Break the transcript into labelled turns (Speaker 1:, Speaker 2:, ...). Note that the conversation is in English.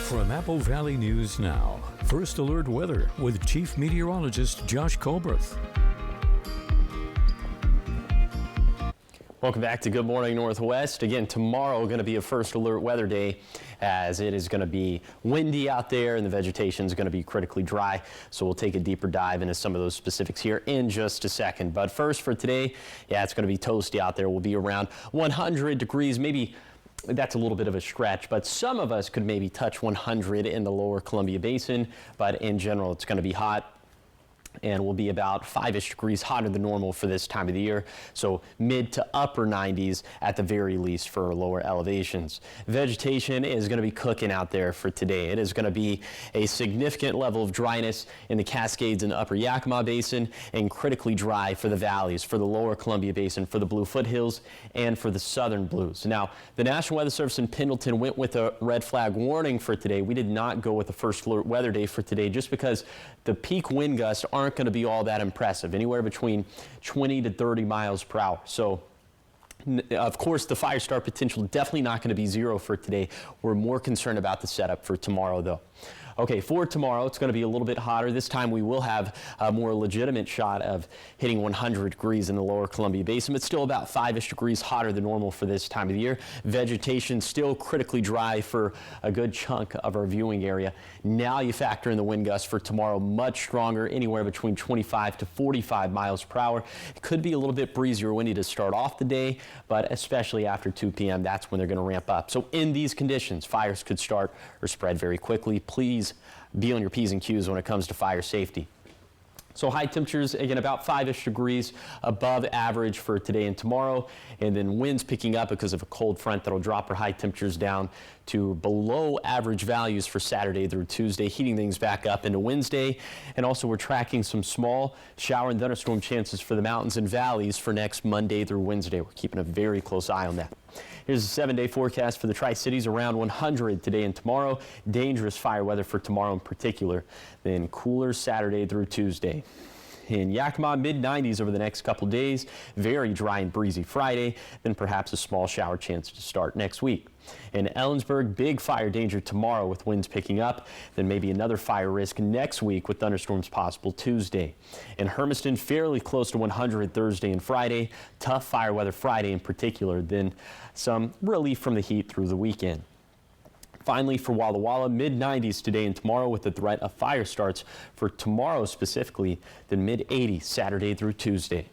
Speaker 1: From Apple Valley News Now, First Alert Weather with Chief Meteorologist Josh Colbreth.
Speaker 2: Welcome back to Good Morning Northwest. Again, tomorrow going to be a First Alert Weather Day, as it is going to be windy out there and the vegetation is going to be critically dry. So we'll take a deeper dive into some of those specifics here in just a second. But first for today, yeah, it's going to be toasty out there. We'll be around 100 degrees, maybe. That's a little bit of a stretch, but some of us could maybe touch 100 in the lower Columbia Basin, but in general, it's going to be hot. And will be about 5-ish degrees hotter than normal for this time of the year. So mid to upper 90s at the very least for lower elevations. Vegetation is going to be cooking out there for today. It is going to be a significant level of dryness in the Cascades and Upper Yakima Basin, and critically dry for the valleys, for the lower Columbia Basin, for the Blue Foothills, and for the Southern Blues. Now, the National Weather Service in Pendleton went with a red flag warning for today. We did not go with a First Alert Weather Day for today, just because the peak wind gusts aren't going to be all that impressive, anywhere between 20 to 30 miles per hour. So, of course, the fire start potential definitely not going to be zero for today. We're more concerned about the setup for tomorrow, though. Okay, for tomorrow, it's going to be a little bit hotter. This time we will have a more legitimate shot of hitting 100 degrees in the lower Columbia Basin, but still about 5-ish degrees hotter than normal for this time of the year. Vegetation still critically dry for a good chunk of our viewing area. Now you factor in the wind gusts for tomorrow, much stronger, anywhere between 25 to 45 miles per hour. It could be a little bit breezy or windy to start off the day, but especially after 2 p.m., that's when they're going to ramp up. So in these conditions, fires could start or spread very quickly. Please be on your P's and Q's when it comes to fire safety. So high temperatures, again, about 5-ish degrees above average for today and tomorrow, and then winds picking up because of a cold front that'll drop our high temperatures down to below average values for Saturday through Tuesday, heating things back up into Wednesday. And also we're tracking some small shower and thunderstorm chances for the mountains and valleys for next Monday through Wednesday. We're keeping a very close eye on that. Here's a 7-day forecast for the Tri-Cities, around 100 today and tomorrow. Dangerous fire weather for tomorrow in particular. Then cooler Saturday through Tuesday. In Yakima, mid-90s over the next couple days. Very dry and breezy Friday. Then perhaps a small shower chance to start next week. In Ellensburg, big fire danger tomorrow with winds picking up. Then maybe another fire risk next week with thunderstorms possible Tuesday. In Hermiston, fairly close to 100 Thursday and Friday. Tough fire weather Friday in particular. Then some relief from the heat through the weekend. Finally, for Walla Walla, mid-90s today and tomorrow with the threat of fire starts for tomorrow specifically, then mid-80s Saturday through Tuesday.